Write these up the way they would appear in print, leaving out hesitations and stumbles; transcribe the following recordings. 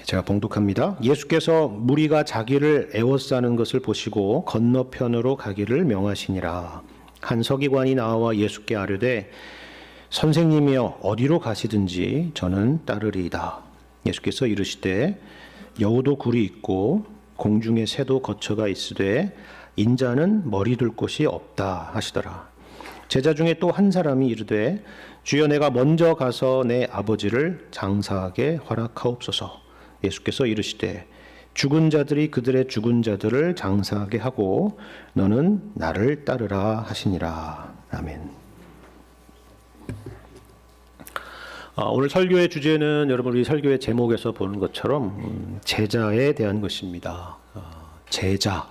제가 봉독합니다. 예수께서 무리가 자기를 애워싸는 것을 보시고 건너편으로 가기를 명하시니라. 한 서기관이 나와 예수께 아뢰되 선생님이여 어디로 가시든지 저는 따르리이다. 예수께서 이르시되 여우도 굴이 있고 공중에 새도 거처가 있으되 인자는 머리 둘 곳이 없다 하시더라. 제자 중에 또 한 사람이 이르되 주여 내가 먼저 가서 내 아버지를 장사하게 허락하옵소서. 예수께서 이르시되 죽은 자들이 그들의 죽은 자들을 장사하게 하고 너는 나를 따르라 하시니라. 아멘. 오늘 설교의 주제는 여러분 우리 설교의 제목에서 보는 것처럼 제자에 대한 것입니다. 제자,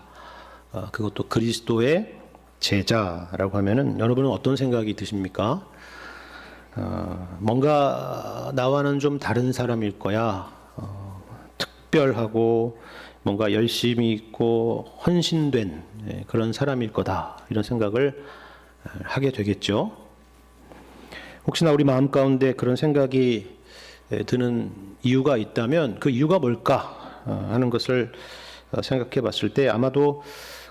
그것도 그리스도의 제자라고 하면은 여러분은 어떤 생각이 드십니까? 뭔가 나와는 좀 다른 사람일 거야. 특별하고 뭔가 열심히 있고 헌신된 그런 사람일 거다. 이런 생각을 하게 되겠죠. 혹시나 우리 마음 가운데 그런 생각이 드는 이유가 있다면 그 이유가 뭘까 하는 것을 생각해 봤을 때 아마도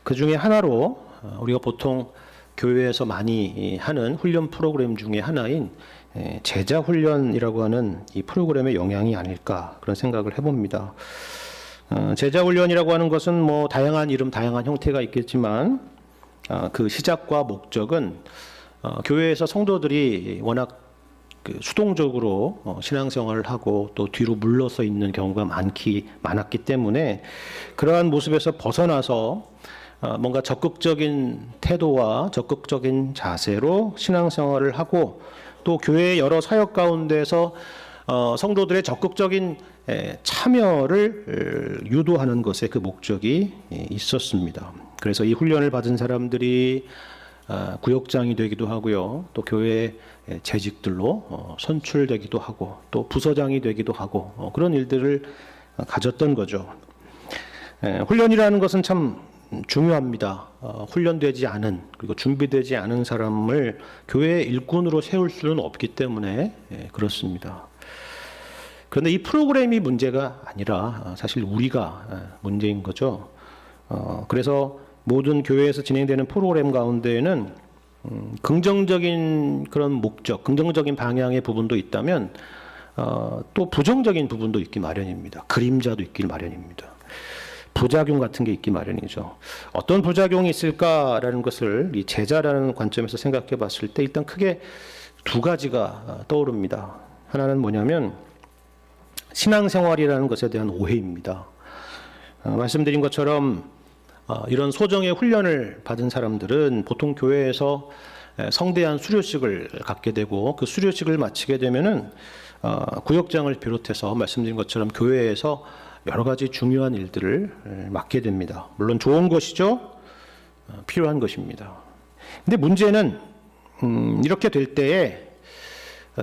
그 중에 하나로 우리가 보통 교회에서 많이 하는 훈련 프로그램 중에 하나인 제자 훈련이라고 하는 이 프로그램의 영향이 아닐까 그런 생각을 해봅니다. 제자 훈련이라고 하는 것은 뭐 다양한 이름, 다양한 형태가 있겠지만 그 시작과 목적은 교회에서 성도들이 워낙 수동적으로 신앙생활을 하고 또 뒤로 물러서 있는 경우가 많았기 때문에 그러한 모습에서 벗어나서 뭔가 적극적인 태도와 적극적인 자세로 신앙생활을 하고 또 교회의 여러 사역 가운데서 성도들의 적극적인 참여를 유도하는 것에 그 목적이 있었습니다. 그래서 이 훈련을 받은 사람들이 구역장이 되기도 하고요. 또 교회의 재직들로 선출되기도 하고 또 부서장이 되기도 하고 그런 일들을 가졌던 거죠. 훈련이라는 것은 참 중요합니다. 훈련되지 않은 그리고 준비되지 않은 사람을 교회의 일꾼으로 세울 수는 없기 때문에 그렇습니다. 그런데 이 프로그램이 문제가 아니라 사실 우리가 문제인 거죠. 그래서 모든 교회에서 진행되는 프로그램 가운데에는 긍정적인 그런 목적, 긍정적인 방향의 부분도 있다면 또 부정적인 부분도 있기 마련입니다. 그림자도 있기 마련입니다. 부작용 같은 게 있기 마련이죠. 어떤 부작용이 있을까라는 것을 이 제자라는 관점에서 생각해 봤을 때 일단 크게 두 가지가 떠오릅니다. 하나는 뭐냐면 신앙생활이라는 것에 대한 오해입니다. 말씀드린 것처럼 이런 소정의 훈련을 받은 사람들은 보통 교회에서 성대한 수료식을 갖게 되고 그 수료식을 마치게 되면은 구역장을 비롯해서 말씀드린 것처럼 교회에서 여러 가지 중요한 일들을 맡게 됩니다. 물론 좋은 것이죠. 필요한 것입니다. 근데 문제는 이렇게 될 때에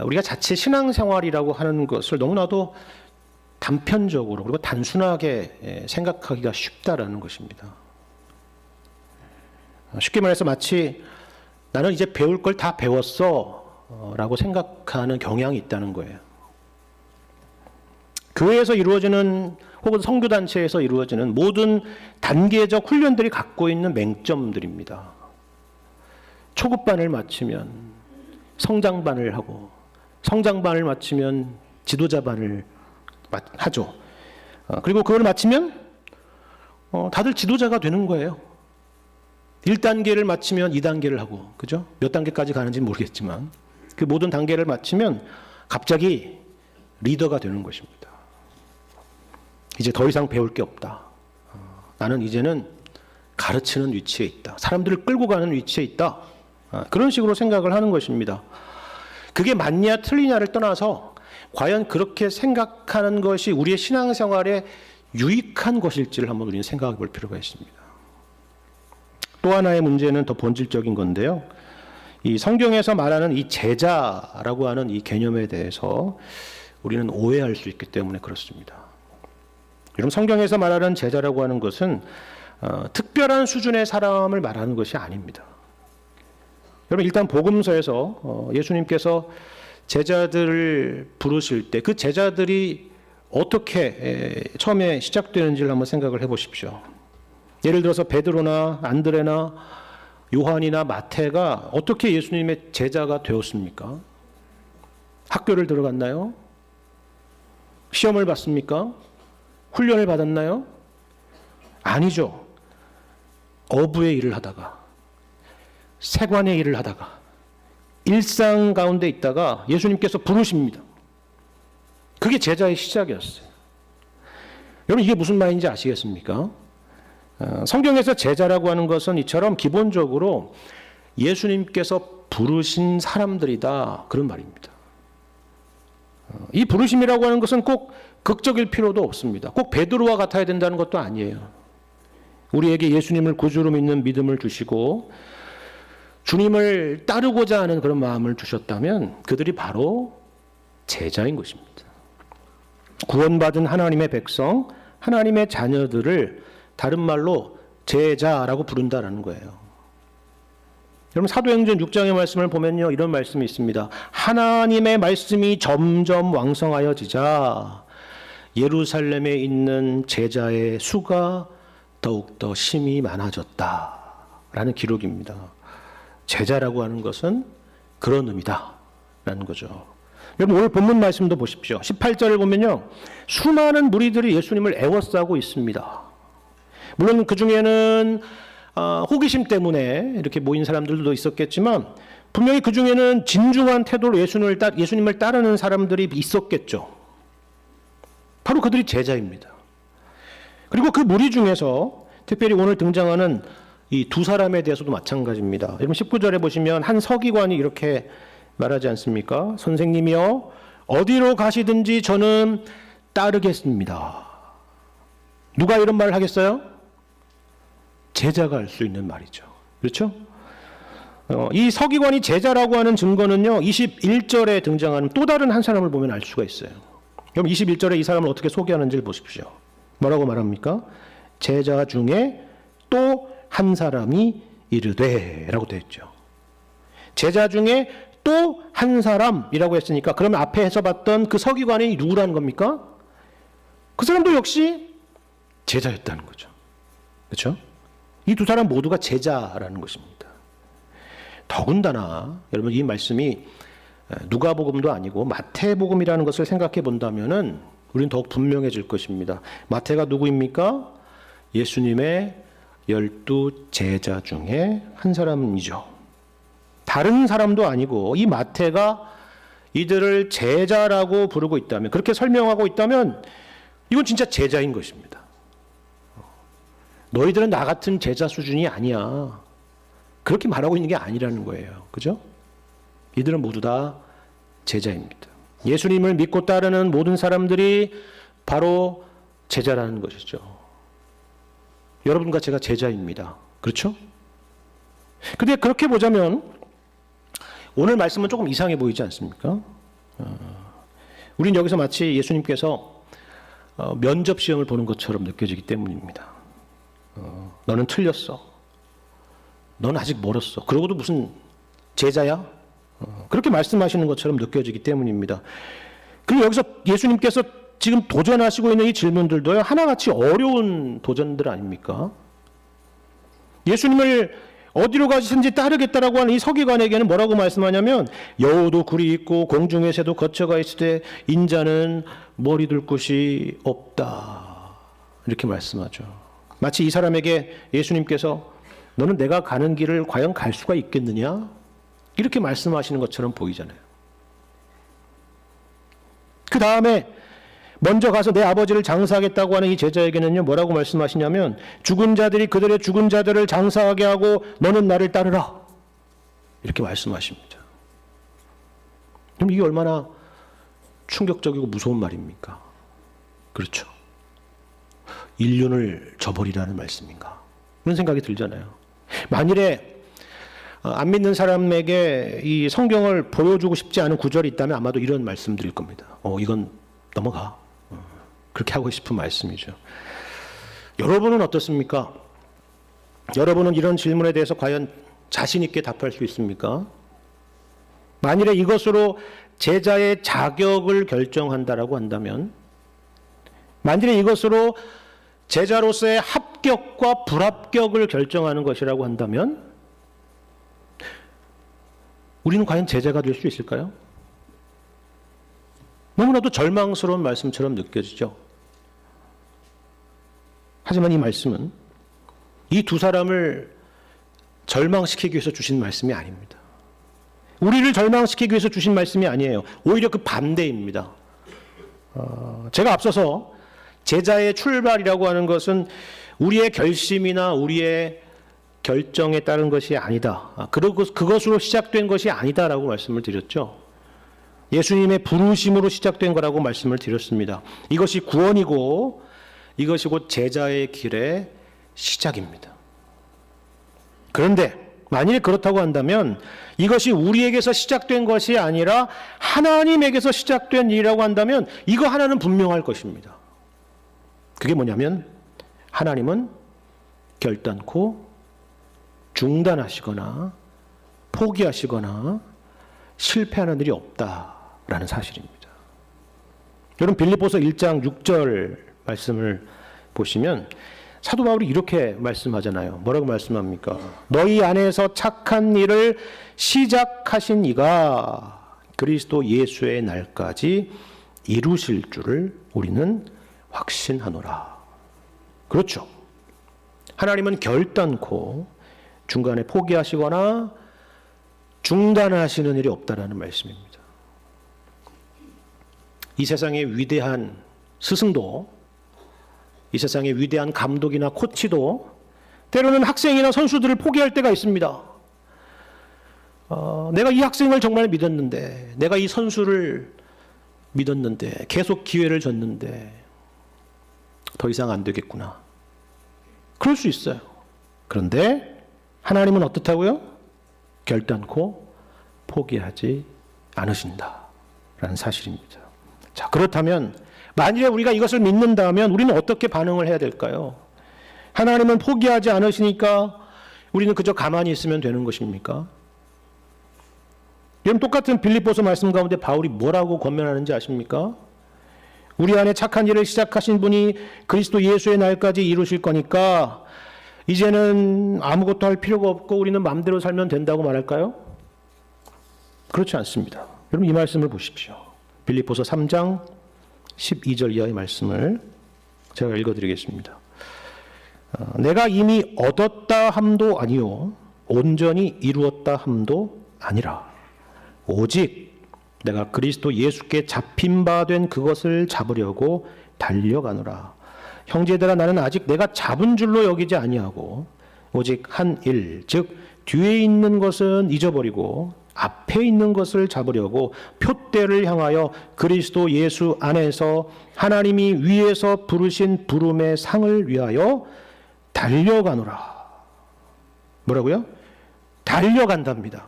우리가 자체 신앙생활이라고 하는 것을 너무나도 단편적으로 그리고 단순하게 생각하기가 쉽다라는 것입니다. 쉽게 말해서 마치 나는 이제 배울 걸 다 배웠어 라고 생각하는 경향이 있다는 거예요. 교회에서 이루어지는 혹은 선교단체에서 이루어지는 모든 단계적 훈련들이 갖고 있는 맹점들입니다. 초급반을 마치면 성장반을 하고 성장반을 마치면 지도자반을 하죠. 그리고 그걸 마치면 다들 지도자가 되는 거예요. 1단계를 마치면 2단계를 하고, 그죠? 몇 단계까지 가는지는 모르겠지만 그 모든 단계를 마치면 갑자기 리더가 되는 것입니다. 이제 더 이상 배울 게 없다. 나는 이제는 가르치는 위치에 있다. 사람들을 끌고 가는 위치에 있다. 그런 식으로 생각을 하는 것입니다. 그게 맞냐 틀리냐를 떠나서 과연 그렇게 생각하는 것이 우리의 신앙생활에 유익한 것일지를 한번 우리는 생각해 볼 필요가 있습니다. 또 하나의 문제는 더 본질적인 건데요. 이 성경에서 말하는 이 제자라고 하는 이 개념에 대해서 우리는 오해할 수 있기 때문에 그렇습니다. 여러분, 성경에서 말하는 제자라고 하는 것은 특별한 수준의 사람을 말하는 것이 아닙니다. 여러분, 일단 복음서에서 예수님께서 제자들을 부르실 때 그 제자들이 어떻게 처음에 시작되는지를 한번 생각을 해보십시오. 예를 들어서 베드로나 안드레나 요한이나 마태가 어떻게 예수님의 제자가 되었습니까? 학교를 들어갔나요? 시험을 봤습니까? 훈련을 받았나요? 아니죠. 어부의 일을 하다가, 세관의 일을 하다가, 일상 가운데 있다가 예수님께서 부르십니다. 그게 제자의 시작이었어요. 여러분, 이게 무슨 말인지 아시겠습니까? 성경에서 제자라고 하는 것은 이처럼 기본적으로 예수님께서 부르신 사람들이다, 그런 말입니다. 이 부르심이라고 하는 것은 꼭 극적일 필요도 없습니다. 꼭 베드로와 같아야 된다는 것도 아니에요. 우리에게 예수님을 구주로 믿는 믿음을 주시고 주님을 따르고자 하는 그런 마음을 주셨다면 그들이 바로 제자인 것입니다. 구원받은 하나님의 백성, 하나님의 자녀들을 다른 말로 제자라고 부른다라는 거예요. 여러분, 사도행전 6장의 말씀을 보면요, 이런 말씀이 있습니다. 하나님의 말씀이 점점 왕성하여지자 예루살렘에 있는 제자의 수가 더욱더 심히 많아졌다라는 기록입니다. 제자라고 하는 것은 그런 의미다라는 거죠. 여러분, 오늘 본문 말씀도 보십시오. 18절을 보면요, 수많은 무리들이 예수님을 애워싸고 있습니다. 물론 그 중에는 호기심 때문에 이렇게 모인 사람들도 있었겠지만 분명히 그 중에는 진중한 태도로 예수님을 따르는 사람들이 있었겠죠. 바로 그들이 제자입니다. 그리고 그 무리 중에서 특별히 오늘 등장하는 이 두 사람에 대해서도 마찬가지입니다. 여러분, 19절에 보시면 한 서기관이 이렇게 말하지 않습니까? 선생님이여, 어디로 가시든지 저는 따르겠습니다. 누가 이런 말을 하겠어요? 제자가 할 수 있는 말이죠. 그렇죠? 이 서기관이 제자라고 하는 증거는요, 21절에 등장하는 또 다른 한 사람을 보면 알 수가 있어요. 그럼 21절에 이 사람을 어떻게 소개하는지를 보십시오. 뭐라고 말합니까? 제자 중에 또 한 사람이 이르되 라고 되어 있죠. 제자 중에 또 한 사람이라고 했으니까 그러면 앞에서 봤던 그 서기관이 누구라는 겁니까? 그 사람도 역시 제자였다는 거죠. 그렇죠? 이 두 사람 모두가 제자라는 것입니다. 더군다나 여러분, 이 말씀이 누가복음도 아니고 마태복음이라는 것을 생각해 본다면은 우리는 더욱 분명해질 것입니다. 마태가 누구입니까? 예수님의 12 제자 중에 한 사람이죠. 다른 사람도 아니고 이 마태가 이들을 제자라고 부르고 있다면, 그렇게 설명하고 있다면 이건 진짜 제자인 것입니다. 너희들은 나 같은 제자 수준이 아니야, 그렇게 말하고 있는 게 아니라는 거예요. 그죠? 이들은 모두 다 제자입니다. 예수님을 믿고 따르는 모든 사람들이 바로 제자라는 것이죠. 여러분과 제가 제자입니다. 그렇죠? 근데 그렇게 보자면 오늘 말씀은 조금 이상해 보이지 않습니까? 우린 여기서 마치 예수님께서 면접 시험을 보는 것처럼 느껴지기 때문입니다. 너는 틀렸어. 너는 아직 멀었어. 그러고도 무슨 제자야? 그렇게 말씀하시는 것처럼 느껴지기 때문입니다. 그리고 여기서 예수님께서 지금 도전하시고 있는 이 질문들도요, 하나같이 어려운 도전들 아닙니까? 예수님을 어디로 가시든지 따르겠다라고 하는 이 서기관에게는 뭐라고 말씀하냐면, 여우도 굴이 있고 공중의 새도 거처가 있을 때 인자는 머리 둘 곳이 없다, 이렇게 말씀하죠. 마치 이 사람에게 예수님께서 너는 내가 가는 길을 과연 갈 수가 있겠느냐, 이렇게 말씀하시는 것처럼 보이잖아요. 그 다음에 먼저 가서 내 아버지를 장사하겠다고 하는 이 제자에게는요, 뭐라고 말씀하시냐면, 죽은 자들이 그들의 죽은 자들을 장사하게 하고 너는 나를 따르라, 이렇게 말씀하십니다. 그럼 이게 얼마나 충격적이고 무서운 말입니까? 그렇죠. 인륜을 저버리라는 말씀인가, 그런 생각이 들잖아요. 만일에 안 믿는 사람에게 이 성경을 보여주고 싶지 않은 구절이 있다면 아마도 이런 말씀드릴 겁니다. 이건 넘어가. 그렇게 하고 싶은 말씀이죠. 여러분은 어떻습니까? 여러분은 이런 질문에 대해서 과연 자신 있게 답할 수 있습니까? 만일에 이것으로 제자의 자격을 결정한다라고 한다면 만일에 이것으로 제자로서의 합격과 불합격을 결정하는 것이라고 한다면 우리는 과연 제자가 될 수 있을까요? 너무나도 절망스러운 말씀처럼 느껴지죠. 하지만 이 말씀은 이 두 사람을 절망시키기 위해서 주신 말씀이 아닙니다. 우리를 절망시키기 위해서 주신 말씀이 아니에요. 오히려 그 반대입니다. 제가 앞서서 제자의 출발이라고 하는 것은 우리의 결심이나 우리의 결정에 따른 것이 아니다. 그리고 그것으로 시작된 것이 아니다라고 말씀을 드렸죠. 예수님의 부르심으로 시작된 거라고 말씀을 드렸습니다. 이것이 구원이고 이것이 곧 제자의 길의 시작입니다. 그런데 만일 그렇다고 한다면 이것이 우리에게서 시작된 것이 아니라 하나님에게서 시작된 일이라고 한다면 이거 하나는 분명할 것입니다. 그게 뭐냐면 하나님은 결단코 중단하시거나 포기하시거나 실패하는 일이 없다라는 사실입니다. 여러분 빌립보서 1장 6절 말씀을 보시면 사도 바울이 이렇게 말씀하잖아요. 뭐라고 말씀합니까? 너희 안에서 착한 일을 시작하신 이가 그리스도 예수의 날까지 이루실 줄을 우리는 확신하노라. 그렇죠. 하나님은 결단코 중간에 포기하시거나 중단하시는 일이 없다라는 말씀입니다. 이 세상의 위대한 스승도 이 세상의 위대한 감독이나 코치도 때로는 학생이나 선수들을 포기할 때가 있습니다. 내가 이 학생을 정말 믿었는데, 내가 이 선수를 믿었는데, 계속 기회를 줬는데 더 이상 안 되겠구나. 그럴 수 있어요. 그런데 하나님은 어떻다고요? 결단코 포기하지 않으신다라는 사실입니다. 자, 그렇다면 만일에 우리가 이것을 믿는다면 우리는 어떻게 반응을 해야 될까요? 하나님은 포기하지 않으시니까 우리는 그저 가만히 있으면 되는 것입니까? 여러분 똑같은 빌립보서 말씀 가운데 바울이 뭐라고 권면하는지 아십니까? 우리 안에 착한 일을 시작하신 분이 그리스도 예수의 날까지 이루실 거니까 이제는 아무것도 할 필요가 없고 우리는 마음대로 살면 된다고 말할까요? 그렇지 않습니다. 여러분 이 말씀을 보십시오. 빌립보서 3장 12절 이하의 말씀을 제가 읽어드리겠습니다. 내가 이미 얻었다 함도 아니요 온전히 이루었다 함도 아니라 오직 내가 그리스도 예수께 잡힌 바 된 그것을 잡으려고 달려가노라. 형제들아 나는 아직 내가 잡은 줄로 여기지 아니하고 오직 한 일 즉 뒤에 있는 것은 잊어버리고 앞에 있는 것을 잡으려고 표대를 향하여 그리스도 예수 안에서 하나님이 위에서 부르신 부름의 상을 위하여 달려가노라. 뭐라고요? 달려간답니다.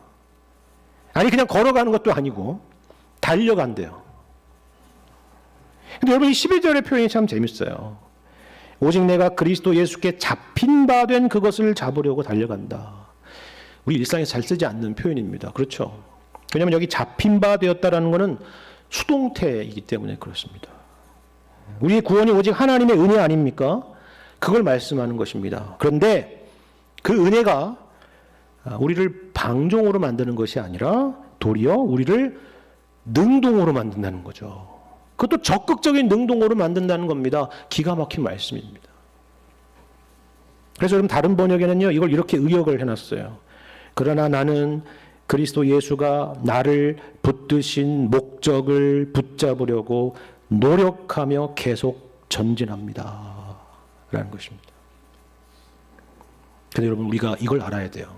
아니 그냥 걸어가는 것도 아니고 달려간대요. 근데 여러분 이 12절의 표현이 참 재밌어요. 오직 내가 그리스도 예수께 잡힌 바 된 그것을 잡으려고 달려간다. 우리 일상에서 잘 쓰지 않는 표현입니다. 그렇죠? 왜냐하면 여기 잡힌 바 되었다라는 것은 수동태이기 때문에 그렇습니다. 우리의 구원이 오직 하나님의 은혜 아닙니까? 그걸 말씀하는 것입니다. 그런데 그 은혜가 우리를 방종으로 만드는 것이 아니라 도리어 우리를 능동으로 만든다는 거죠. 그것도 적극적인 능동으로 만든다는 겁니다. 기가 막힌 말씀입니다. 그래서 여러분 다른 번역에는요 이걸 이렇게 의역을 해놨어요. 그러나 나는 그리스도 예수가 나를 붙드신 목적을 붙잡으려고 노력하며 계속 전진합니다. 라는 것입니다. 근데 여러분 우리가 이걸 알아야 돼요.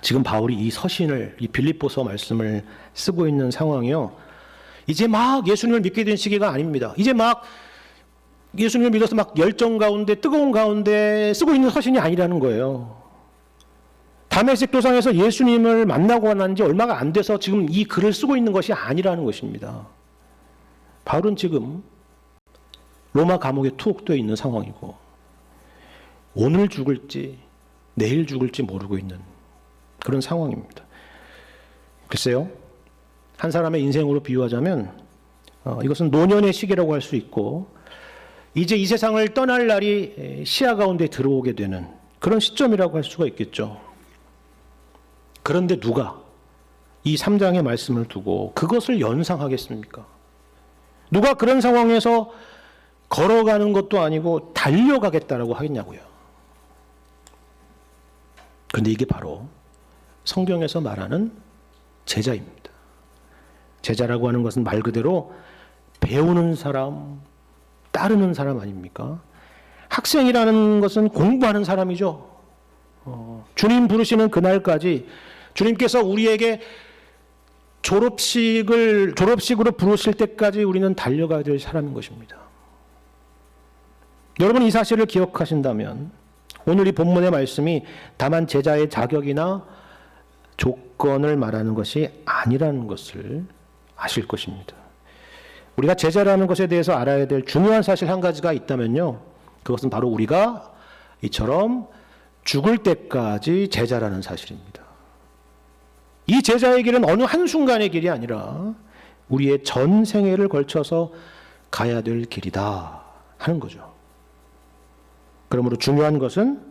지금 바울이 이 서신을 이 빌립보서 말씀을 쓰고 있는 상황이요. 이제 막 예수님을 믿게 된 시기가 아닙니다. 이제 막 예수님을 믿어서 막 열정 가운데 뜨거운 가운데 쓰고 있는 서신이 아니라는 거예요. 다메섹 도상에서 예수님을 만나고 난 지 얼마가 안 돼서 지금 이 글을 쓰고 있는 것이 아니라는 것입니다. 바울은 지금 로마 감옥에 투옥되어 있는 상황이고 오늘 죽을지 내일 죽을지 모르고 있는 그런 상황입니다. 글쎄요. 한 사람의 인생으로 비유하자면 이것은 노년의 시기라고 할 수 있고 이제 이 세상을 떠날 날이 시야 가운데 들어오게 되는 그런 시점이라고 할 수가 있겠죠. 그런데 누가 이 3장의 말씀을 두고 그것을 연상하겠습니까? 누가 그런 상황에서 걸어가는 것도 아니고 달려가겠다라고 하겠냐고요. 그런데 이게 바로 성경에서 말하는 제자입니다. 제자라고 하는 것은 말 그대로 배우는 사람, 따르는 사람 아닙니까? 학생이라는 것은 공부하는 사람이죠. 주님 부르시는 그날까지 주님께서 우리에게 졸업식으로 부르실 때까지 우리는 달려가야 될 사람인 것입니다. 여러분 이 사실을 기억하신다면 오늘 이 본문의 말씀이 다만 제자의 자격이나 조건을 말하는 것이 아니라는 것을 아실 것입니다. 우리가 제자라는 것에 대해서 알아야 될 중요한 사실 한 가지가 있다면요. 그것은 바로 우리가 이처럼 죽을 때까지 제자라는 사실입니다. 이 제자의 길은 어느 한순간의 길이 아니라 우리의 전 생애를 걸쳐서 가야 될 길이다 하는 거죠. 그러므로 중요한 것은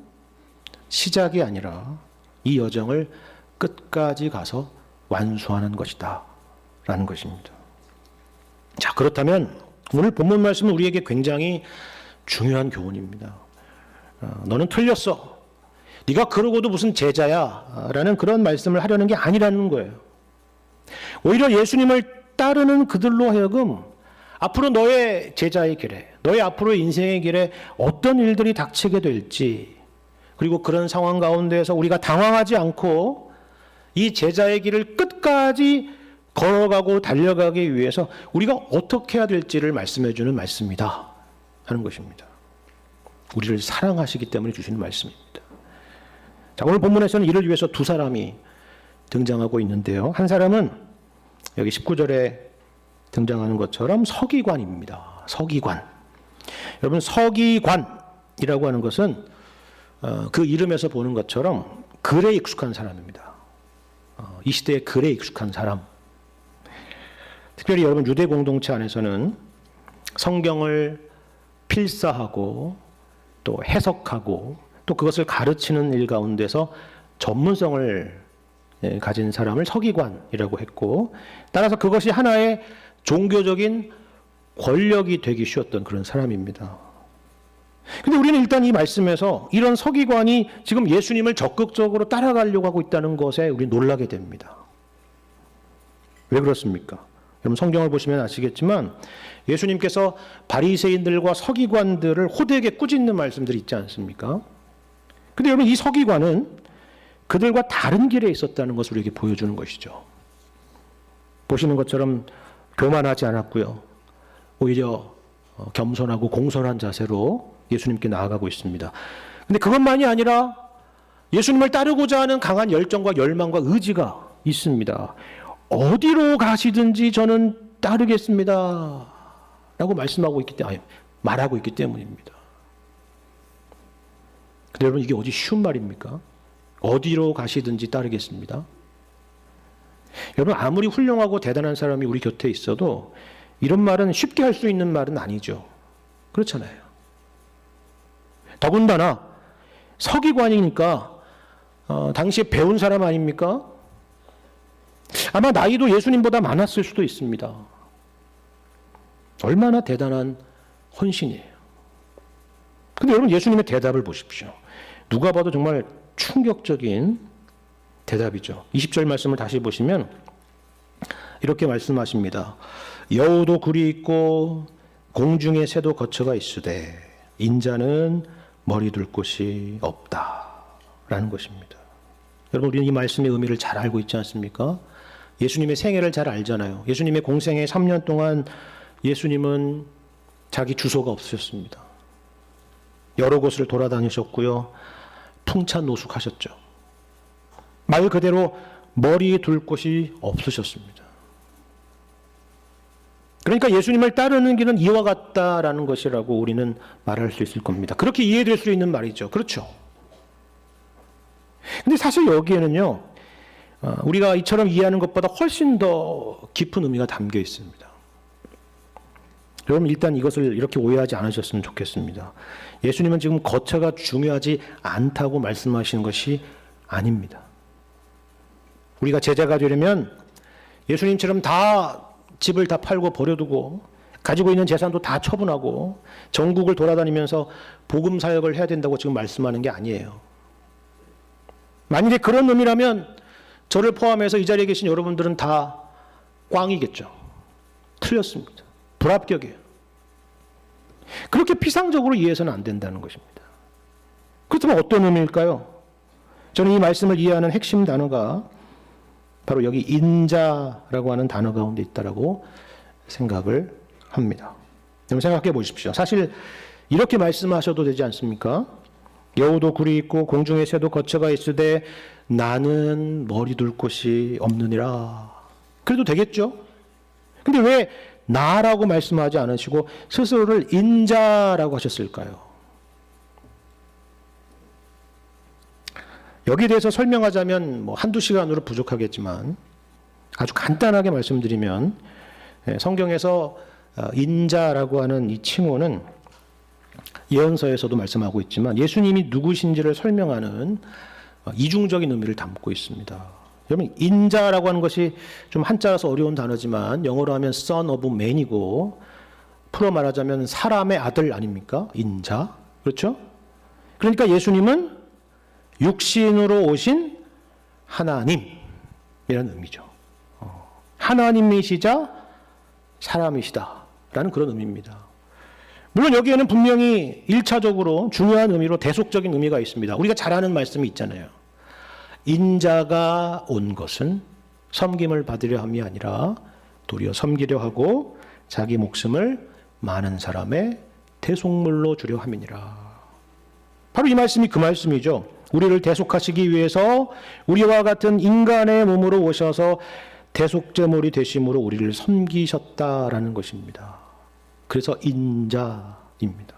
시작이 아니라 이 여정을 끝까지 가서 완수하는 것이다 라는 것입니다. 자, 그렇다면 오늘 본문 말씀은 우리에게 굉장히 중요한 교훈입니다. 너는 틀렸어. 네가 그러고도 무슨 제자야 라는 그런 말씀을 하려는 게 아니라는 거예요. 오히려 예수님을 따르는 그들로 하여금 앞으로 너의 제자의 길에, 너의 앞으로의 인생의 길에 어떤 일들이 닥치게 될지, 그리고 그런 상황 가운데에서 우리가 당황하지 않고 이 제자의 길을 끝까지 걸어가고 달려가기 위해서 우리가 어떻게 해야 될지를 말씀해 주는 말씀이다 하는 것입니다. 우리를 사랑하시기 때문에 주시는 말씀입니다. 자, 오늘 본문에서는 이를 위해서 두 사람이 등장하고 있는데요. 한 사람은 여기 19절에 등장하는 것처럼 서기관입니다. 서기관. 여러분 서기관이라고 하는 것은 그 이름에서 보는 것처럼 글에 익숙한 사람입니다. 이 시대에 글에 익숙한 사람. 특별히 여러분 유대 공동체 안에서는 성경을 필사하고 또 해석하고 또 그것을 가르치는 일 가운데서 전문성을 가진 사람을 서기관이라고 했고, 따라서 그것이 하나의 종교적인 권력이 되기 쉬웠던 그런 사람입니다. 근데 우리는 일단 이 말씀에서 이런 서기관이 지금 예수님을 적극적으로 따라가려고 하고 있다는 것에 우리 놀라게 됩니다. 왜 그렇습니까? 여러분 성경을 보시면 아시겠지만 예수님께서 바리새인들과 서기관들을 호되게 꾸짖는 말씀들이 있지 않습니까? 근데 여러분 이 서기관은 그들과 다른 길에 있었다는 것을 우리에게 보여주는 것이죠. 보시는 것처럼 교만하지 않았고요. 오히려 겸손하고 공손한 자세로 예수님께 나아가고 있습니다. 근데 그것만이 아니라 예수님을 따르고자 하는 강한 열정과 열망과 의지가 있습니다. 어디로 가시든지 저는 따르겠습니다 라고 말하고 있기 때문입니다. 근데 여러분 이게 어디 쉬운 말입니까? 어디로 가시든지 따르겠습니다. 여러분 아무리 훌륭하고 대단한 사람이 우리 곁에 있어도 이런 말은 쉽게 할 수 있는 말은 아니죠. 그렇잖아요. 더군다나 서기관이니까 당시에 배운 사람 아닙니까? 아마 나이도 예수님보다 많았을 수도 있습니다. 얼마나 대단한 헌신이에요. 근데 여러분 예수님의 대답을 보십시오. 누가 봐도 정말 충격적인 대답이죠. 20절 말씀을 다시 보시면 이렇게 말씀하십니다. 여우도 굴이 있고 공중의 새도 거처가 있으되 인자는 머리 둘 곳이 없다라는 것입니다. 여러분 우리는 이 말씀의 의미를 잘 알고 있지 않습니까? 예수님의 생애를 잘 알잖아요. 예수님의 공생애 3년 동안 예수님은 자기 주소가 없으셨습니다. 여러 곳을 돌아다니셨고요. 풍찬노숙하셨죠. 말 그대로 머리 둘 곳이 없으셨습니다. 그러니까 예수님을 따르는 길은 이와 같다라는 것이라고 우리는 말할 수 있을 겁니다. 그렇게 이해될 수 있는 말이죠. 그렇죠. 근데 사실 여기에는요, 우리가 이처럼 이해하는 것보다 훨씬 더 깊은 의미가 담겨 있습니다. 여러분 일단 이것을 이렇게 오해하지 않으셨으면 좋겠습니다. 예수님은 지금 거처가 중요하지 않다고 말씀하시는 것이 아닙니다. 우리가 제자가 되려면 예수님처럼 다 집을 다 팔고 버려두고 가지고 있는 재산도 다 처분하고 전국을 돌아다니면서 복음 사역을 해야 된다고 지금 말씀하는 게 아니에요. 만일에 그런 의미라면 저를 포함해서 이 자리에 계신 여러분들은 다 꽝이겠죠. 틀렸습니다. 불합격이에요. 그렇게 피상적으로 이해해서는 안 된다는 것입니다. 그렇다면 어떤 의미일까요? 저는 이 말씀을 이해하는 핵심 단어가 바로 여기 인자라고 하는 단어 가운데 있다라고 생각을 합니다. 여러분 생각해 보십시오. 사실 이렇게 말씀하셔도 되지 않습니까? 여우도 굴이 있고 공중의 새도 거처가 있으되 나는 머리 둘 곳이 없느니라. 그래도 되겠죠? 근데 왜 나라고 말씀하지 않으시고 스스로를 인자라고 하셨을까요? 여기에 대해서 설명하자면 한두 시간으로 부족하겠지만 아주 간단하게 말씀드리면 성경에서 인자라고 하는 이 칭호는 예언서에서도 말씀하고 있지만 예수님이 누구신지를 설명하는 이중적인 의미를 담고 있습니다. 여러분 인자라고 하는 것이 좀 한자라서 어려운 단어지만 영어로 하면 son of man이고 풀어 말하자면 사람의 아들 아닙니까? 인자. 그렇죠? 그러니까 예수님은 육신으로 오신 하나님이라는 의미죠. 하나님이시자 사람이시다라는 그런 의미입니다. 물론 여기에는 분명히 1차적으로 중요한 의미로 대속적인 의미가 있습니다. 우리가 잘 아는 말씀이 있잖아요. 인자가 온 것은 섬김을 받으려 함이 아니라 도리어 섬기려 하고 자기 목숨을 많은 사람의 대속물로 주려 함이니라. 바로 이 말씀이 그 말씀이죠. 우리를 대속하시기 위해서 우리와 같은 인간의 몸으로 오셔서 대속제물이 되심으로 우리를 섬기셨다라는 것입니다. 그래서 인자입니다.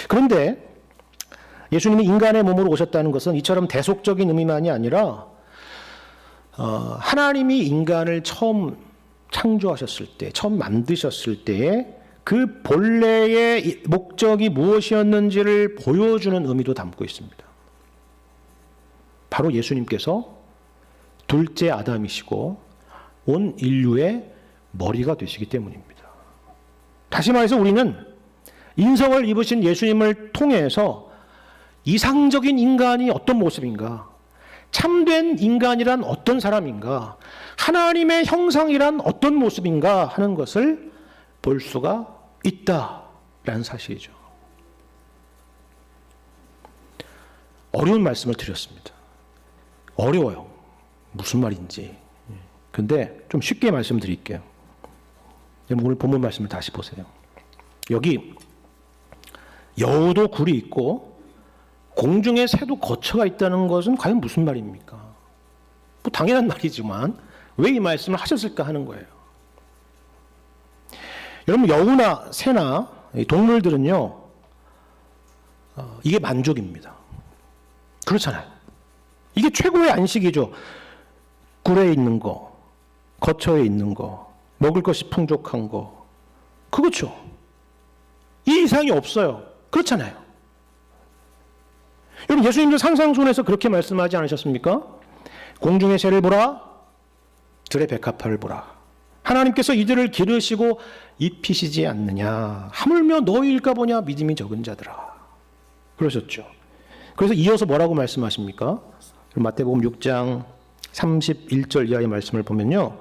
그런데 예수님이 인간의 몸으로 오셨다는 것은 이처럼 대속적인 의미만이 아니라 하나님이 인간을 처음 창조하셨을 때, 처음 만드셨을 때에 그 본래의 목적이 무엇이었는지를 보여주는 의미도 담고 있습니다. 바로 예수님께서 둘째 아담이시고 온 인류의 머리가 되시기 때문입니다. 다시 말해서 우리는 인성을 입으신 예수님을 통해서 이상적인 인간이 어떤 모습인가, 참된 인간이란 어떤 사람인가, 하나님의 형상이란 어떤 모습인가 하는 것을 볼 수가 있다라는 사실이죠. 어려운 말씀을 드렸습니다. 어려워요. 무슨 말인지. 근데 좀 쉽게 말씀드릴게요. 오늘 본문 말씀을 다시 보세요. 여기 여우도 굴이 있고 공중에 새도 거처가 있다는 것은 과연 무슨 말입니까? 뭐 당연한 말이지만 왜 이 말씀을 하셨을까 하는 거예요. 여러분 여우나 새나 동물들은요 이게 만족입니다. 그렇잖아요. 이게 최고의 안식이죠. 굴에 있는 거, 거처에 있는 거, 먹을 것이 풍족한 거, 그렇죠. 이 이상이 없어요. 그렇잖아요. 여러분 예수님도 상상손에서 그렇게 말씀하지 않으셨습니까? 공중의 새를 보라, 들의 백합화를 보라. 하나님께서 이들을 기르시고 입히시지 않느냐. 하물며 너희일까 보냐 믿음이 적은 자들아. 그러셨죠. 그래서 이어서 뭐라고 말씀하십니까? 마태복음 6장 31절 이하의 말씀을 보면요.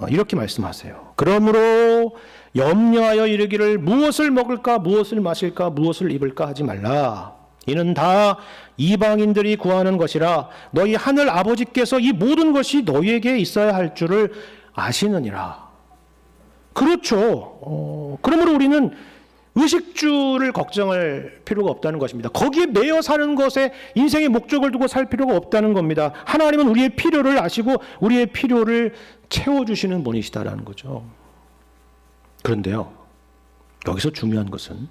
이렇게 말씀하세요. 그러므로 염려하여 이르기를 무엇을 먹을까 무엇을 마실까 무엇을 입을까 하지 말라. 이는 다 이방인들이 구하는 것이라 너희 하늘 아버지께서 이 모든 것이 너희에게 있어야 할 줄을 아시느니라. 그렇죠. 그러므로 우리는 의식주를 걱정할 필요가 없다는 것입니다. 거기에 매여 사는 것에 인생의 목적을 두고 살 필요가 없다는 겁니다. 하나님은 우리의 필요를 아시고 우리의 필요를 채워주시는 분이시다라는 거죠. 그런데요, 여기서 중요한 것은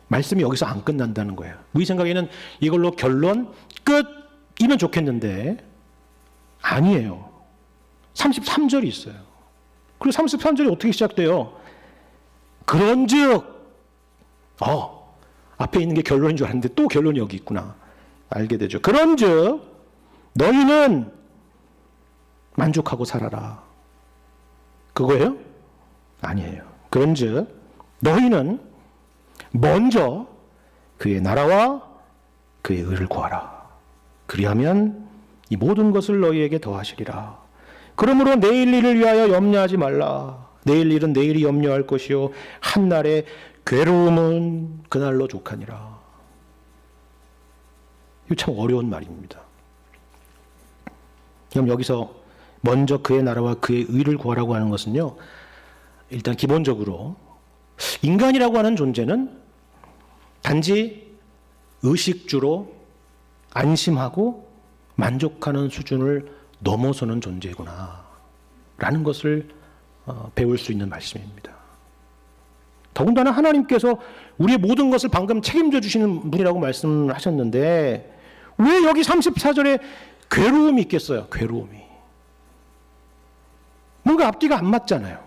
말씀이 여기서 안 끝난다는 거예요. 우리 생각에는 이걸로 결론 끝이면 좋겠는데 그런즉 앞에 있는 게 결론인 줄 알았는데 또 결론이 여기 있구나. 알게 되죠. 그런즉 너희는 만족하고 살아라. 그거예요? 아니에요. 그런즉 너희는 먼저 그의 나라와 그의 의를 구하라. 그리하면 이 모든 것을 너희에게 더하시리라. 그러므로 내일 일을 위하여 염려하지 말라. 내일 일은 내일이 염려할 것이요 한날의 괴로움은 그날로 족하니라. 이거 참 어려운 말입니다. 그럼 여기서 먼저 그의 나라와 그의 의를 구하라고 하는 것은요, 일단 기본적으로 인간이라고 하는 존재는 단지 의식주로 안심하고 만족하는 수준을 넘어서는 존재구나 라는 것을 배울 수 있는 말씀입니다. 더군다나 하나님께서 우리의 모든 것을 방금 책임져 주시는 분이라고 말씀을 하셨는데 왜 여기 34절에 괴로움이 있겠어요? 괴로움이. 뭔가 앞뒤가 안 맞잖아요.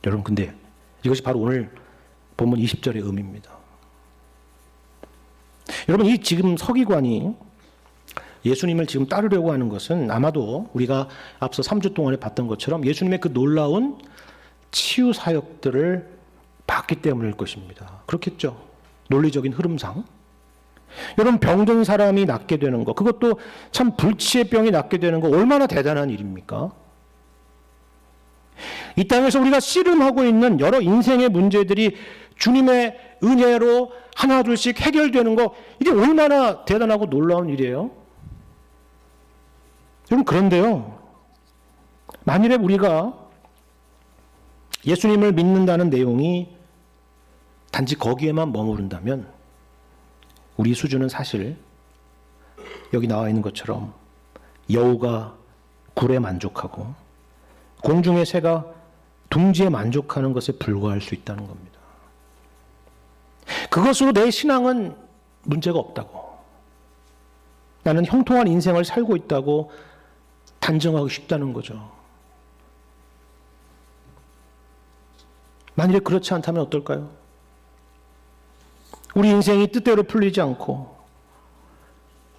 여러분, 근데 이것이 바로 오늘 본문 20절의 의미입니다. 여러분, 이 지금 서기관이 예수님을 지금 따르려고 하는 것은 아마도 우리가 앞서 3주 동안에 봤던 것처럼 예수님의 그 놀라운 치유 사역들을 봤기 때문일 것입니다. 그렇겠죠? 논리적인 흐름상. 여러분, 병든 사람이 낫게 되는 것, 그것도 참 불치의 병이 낫게 되는 것 얼마나 대단한 일입니까? 이 땅에서 우리가 씨름하고 있는 여러 인생의 문제들이 주님의 은혜로 하나 둘씩 해결되는 거, 이게 얼마나 대단하고 놀라운 일이에요. 여러분, 그런데요, 만일에 우리가 예수님을 믿는다는 내용이 단지 거기에만 머무른다면 우리 수준은 사실 여기 나와 있는 것처럼 여우가 굴에 만족하고 공중의 새가 둥지에 만족하는 것에 불과할 수 있다는 겁니다. 그것으로 내 신앙은 문제가 없다고, 나는 형통한 인생을 살고 있다고 단정하고 싶다는 거죠. 만일에 그렇지 않다면 어떨까요? 우리 인생이 뜻대로 풀리지 않고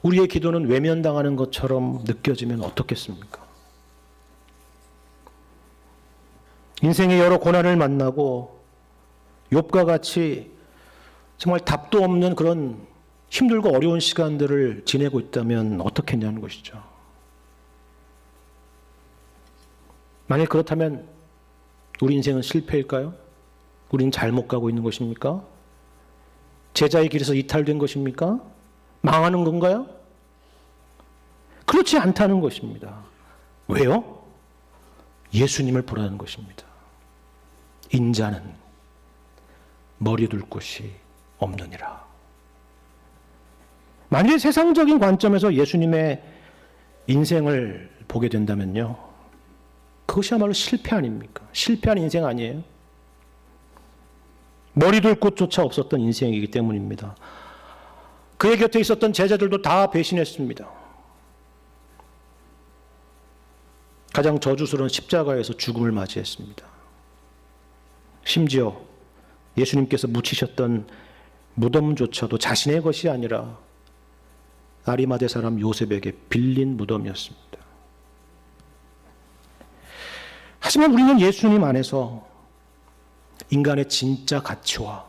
우리의 기도는 외면당하는 것처럼 느껴지면 어떻겠습니까? 인생의 여러 고난을 만나고 욥과 같이 정말 답도 없는 그런 힘들고 어려운 시간들을 지내고 있다면 어떻겠냐는 것이죠. 만약 그렇다면 우리 인생은 실패일까요? 우리는 잘못 가고 있는 것입니까? 제자의 길에서 이탈된 것입니까? 망하는 건가요? 그렇지 않다는 것입니다. 왜요? 예수님을 보라는 것입니다. 인자는 머리 둘 곳이 없느니라. 만일 세상적인 관점에서 예수님의 인생을 보게 된다면요, 그것이야말로 실패 아닙니까? 실패한 인생 아니에요? 머리 둘 곳조차 없었던 인생이기 때문입니다. 그의 곁에 있었던 제자들도 다 배신했습니다. 가장 저주스러운 십자가에서 죽음을 맞이했습니다. 심지어 예수님께서 묻히셨던 무덤조차도 자신의 것이 아니라 아리마대 사람 요셉에게 빌린 무덤이었습니다. 하지만 우리는 예수님 안에서 인간의 진짜 가치와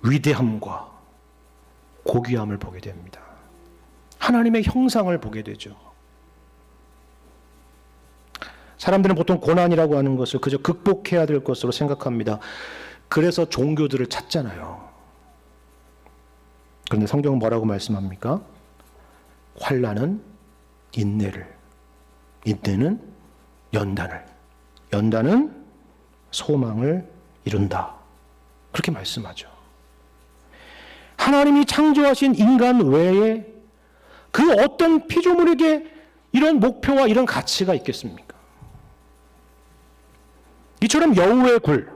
위대함과 고귀함을 보게 됩니다. 하나님의 형상을 보게 되죠. 사람들은 보통 고난이라고 하는 것을 그저 극복해야 될 것으로 생각합니다. 그래서 종교들을 찾잖아요. 그런데 성경은 뭐라고 말씀합니까? 환난은 인내를, 인내는 연단을, 연단은 소망을 이룬다. 그렇게 말씀하죠. 하나님이 창조하신 인간 외에 그 어떤 피조물에게 이런 목표와 이런 가치가 있겠습니까? 이처럼 여우의 굴,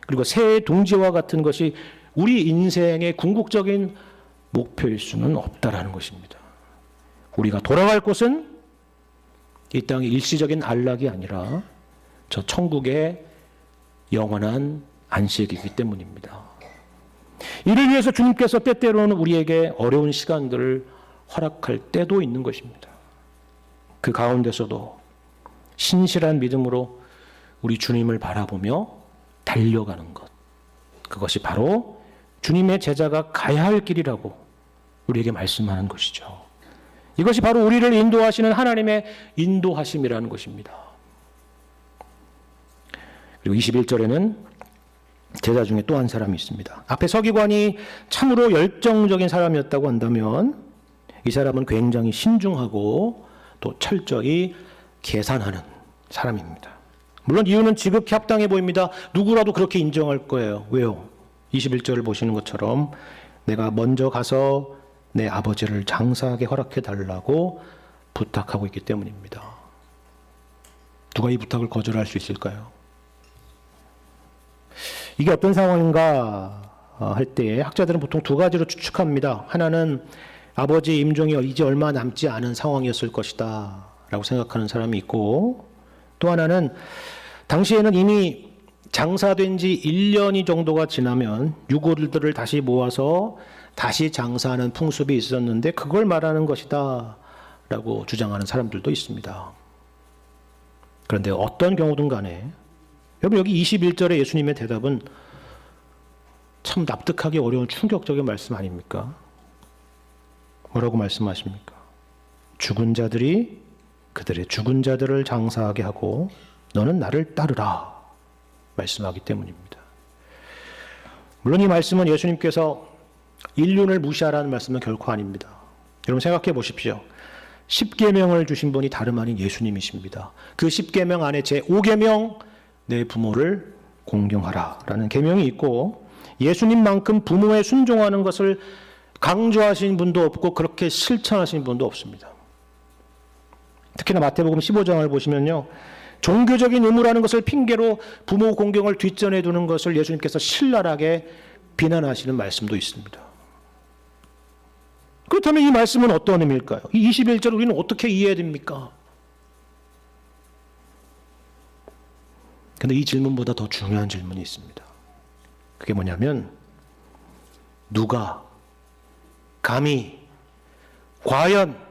그리고 새의 둥지와 같은 것이 우리 인생의 궁극적인 목표일 수는 없다라는 것입니다. 우리가 돌아갈 곳은 이 땅의 일시적인 안락이 아니라 저 천국의 영원한 안식이기 때문입니다. 이를 위해서 주님께서 때때로는 우리에게 어려운 시간들을 허락할 때도 있는 것입니다. 그 가운데서도 신실한 믿음으로 우리 주님을 바라보며 달려가는 것, 그것이 바로 주님의 제자가 가야 할 길이라고 우리에게 말씀하는 것이죠. 이것이 바로 우리를 인도하시는 하나님의 인도하심이라는 것입니다. 그리고 21절에는 제자 중에 또 한 사람이 있습니다. 앞에 서기관이 참으로 열정적인 사람이었다고 한다면 이 사람은 굉장히 신중하고 또 철저히 계산하는 사람입니다. 물론 이유는 지극히 합당해 보입니다. 누구라도 그렇게 인정할 거예요. 왜요? 21절을 보시는 것처럼 내가 먼저 가서 내 아버지를 장사하게 허락해 달라고 부탁하고 있기 때문입니다. 누가 이 부탁을 거절할 수 있을까요? 이게 어떤 상황인가 할 때 학자들은 보통 두 가지로 추측합니다. 하나는 아버지의 임종이 이제 얼마 남지 않은 상황이었을 것이다 라고 생각하는 사람이 있고, 또 하나는 당시에는 이미 장사된 지 1년이 정도가 지나면 유골들을 다시 모아서 다시 장사하는 풍습이 있었는데 그걸 말하는 것이다 라고 주장하는 사람들도 있습니다. 그런데 어떤 경우든 간에 여러분, 여기 21절의 예수님의 대답은 참 납득하기 어려운 충격적인 말씀 아닙니까? 뭐라고 말씀하십니까? 죽은 자들이 그들의 죽은 자들을 장사하게 하고 너는 나를 따르라 말씀하기 때문입니다. 물론 이 말씀은 예수님께서 인륜을 무시하라는 말씀은 결코 아닙니다. 여러분 생각해 보십시오. 10계명을 주신 분이 다름 아닌 예수님이십니다. 그 10계명 안에 제 5계명 내 부모를 공경하라 라는 계명이 있고, 예수님만큼 부모에 순종하는 것을 강조하신 분도 없고 그렇게 실천하신 분도 없습니다. 특히나 마태복음 15장을 보시면요, 종교적인 의무라는 것을 핑계로 부모 공경을 뒷전에 두는 것을 예수님께서 신랄하게 비난하시는 말씀도 있습니다. 그렇다면 이 말씀은 어떤 의미일까요? 이 21절을 우리는 어떻게 이해해야 됩니까? 근데 이 질문보다 더 중요한 질문이 있습니다. 그게 뭐냐면 누가 감히 과연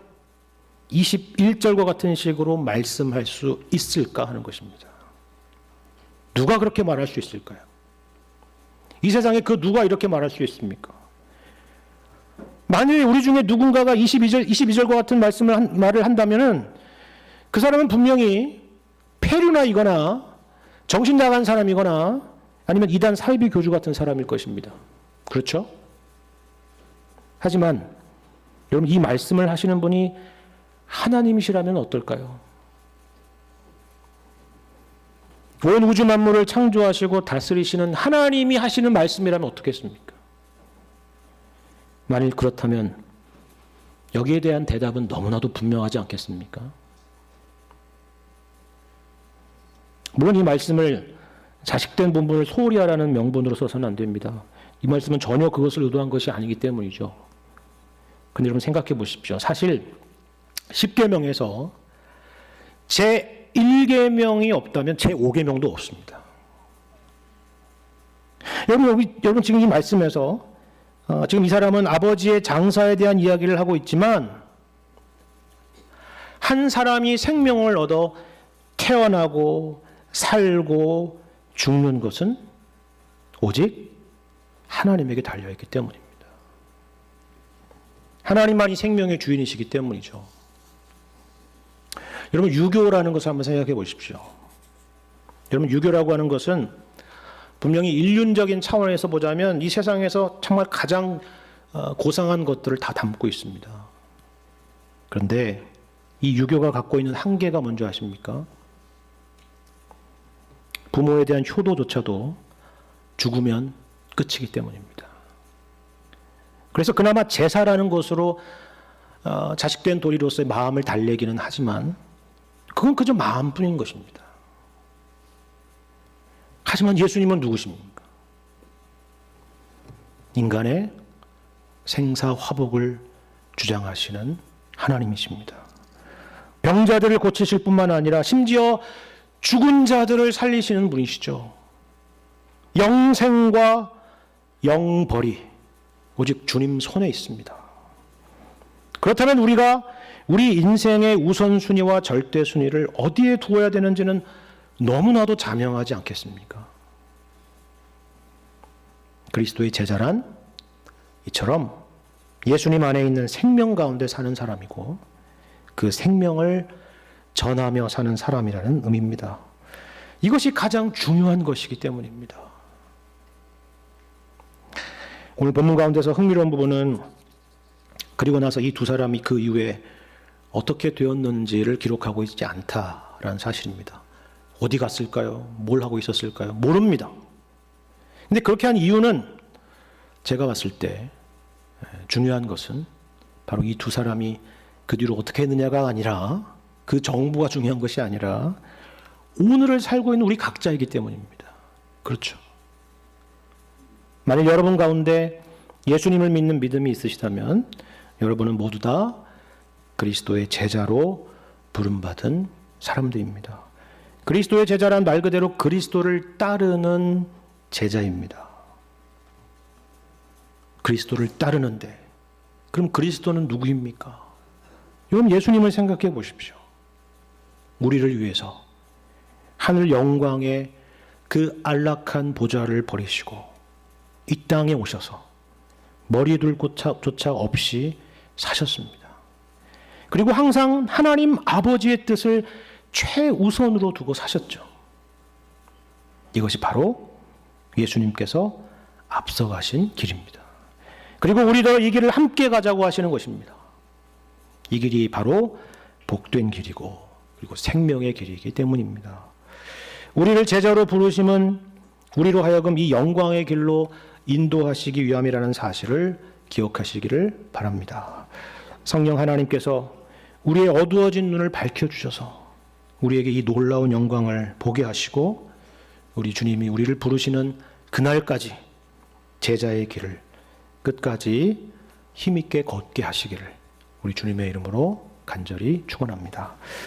21절과 같은 식으로 말씀할 수 있을까 하는 것입니다. 누가 그렇게 말할 수 있을까요? 이 세상에 그 누가 이렇게 말할 수 있습니까? 만일 우리 중에 누군가가 22절과 같은 말을 한다면은 그 사람은 분명히 폐류나이거나 정신 나간 사람이거나 아니면 이단 사이비 교주 같은 사람일 것입니다. 그렇죠? 하지만 여러분, 이 말씀을 하시는 분이 하나님이시라면 어떨까요? 온 우주 만물을 창조하시고 다스리시는 하나님이 하시는 말씀이라면 어떻겠습니까? 만일 그렇다면 여기에 대한 대답은 너무나도 분명하지 않겠습니까? 물론 이 말씀을 자식된 본분을 소홀히 하라는 명분으로 써서는 안 됩니다. 이 말씀은 전혀 그것을 의도한 것이 아니기 때문이죠. 근데 여러분 생각해 보십시오. 사실 10계명에서 제1계명이 없다면 제5계명도 없습니다. 여러분 지금 이 말씀에서 지금 이 사람은 아버지의 장사에 대한 이야기를 하고 있지만 한 사람이 생명을 얻어 태어나고 살고 죽는 것은 오직 하나님에게 달려있기 때문입니다. 하나님만이 생명의 주인이시기 때문이죠. 여러분, 유교라는 것을 한번 생각해 보십시오. 여러분, 유교라고 하는 것은 분명히 인륜적인 차원에서 보자면 이 세상에서 정말 가장 고상한 것들을 다 담고 있습니다. 그런데 이 유교가 갖고 있는 한계가 뭔지 아십니까? 부모에 대한 효도조차도 죽으면 끝이기 때문입니다. 그래서 그나마 제사라는 것으로 자식된 도리로서의 마음을 달래기는 하지만 그건 그저 마음뿐인 것입니다. 하지만 예수님은 누구십니까? 인간의 생사화복을 주장하시는 하나님이십니다. 병자들을 고치실 뿐만 아니라 심지어 죽은 자들을 살리시는 분이시죠. 영생과 영벌이 오직 주님 손에 있습니다. 그렇다면 우리가 우리 인생의 우선순위와 절대순위를 어디에 두어야 되는지는 너무나도 자명하지 않겠습니까? 그리스도의 제자란 이처럼 예수님 안에 있는 생명 가운데 사는 사람이고 그 생명을 전하며 사는 사람이라는 의미입니다. 이것이 가장 중요한 것이기 때문입니다. 오늘 본문 가운데서 흥미로운 부분은 그리고 나서 이 두 사람이 그 이후에 어떻게 되었는지를 기록하고 있지 않다라는 사실입니다. 어디 갔을까요? 뭘 하고 있었을까요? 모릅니다. 근데 그렇게 한 이유는 제가 봤을 때 중요한 것은 바로 이 두 사람이 그 뒤로 어떻게 했느냐가 아니라 그 정보가 중요한 것이 아니라 오늘을 살고 있는 우리 각자이기 때문입니다. 그렇죠. 만일 여러분 가운데 예수님을 믿는 믿음이 있으시다면 여러분은 모두 다 그리스도의 제자로 부름받은 사람들입니다. 그리스도의 제자란 말 그대로 그리스도를 따르는 제자입니다. 그리스도를 따르는데 그럼 그리스도는 누구입니까? 여러분 예수님을 생각해 보십시오. 우리를 위해서 하늘 영광의 그 안락한 보좌를 버리시고 이 땅에 오셔서 머리 둘 곳조차 없이 사셨습니다. 그리고 항상 하나님 아버지의 뜻을 최우선으로 두고 사셨죠. 이것이 바로 예수님께서 앞서가신 길입니다. 그리고 우리도 이 길을 함께 가자고 하시는 것입니다. 이 길이 바로 복된 길이고 그리고 생명의 길이기 때문입니다. 우리를 제자로 부르심은 우리로 하여금 이 영광의 길로 인도하시기 위함이라는 사실을 기억하시기를 바랍니다. 성령 하나님께서 우리의 어두워진 눈을 밝혀주셔서 우리에게 이 놀라운 영광을 보게 하시고 우리 주님이 우리를 부르시는 그날까지 제자의 길을 끝까지 힘있게 걷게 하시기를 우리 주님의 이름으로 간절히 축원합니다.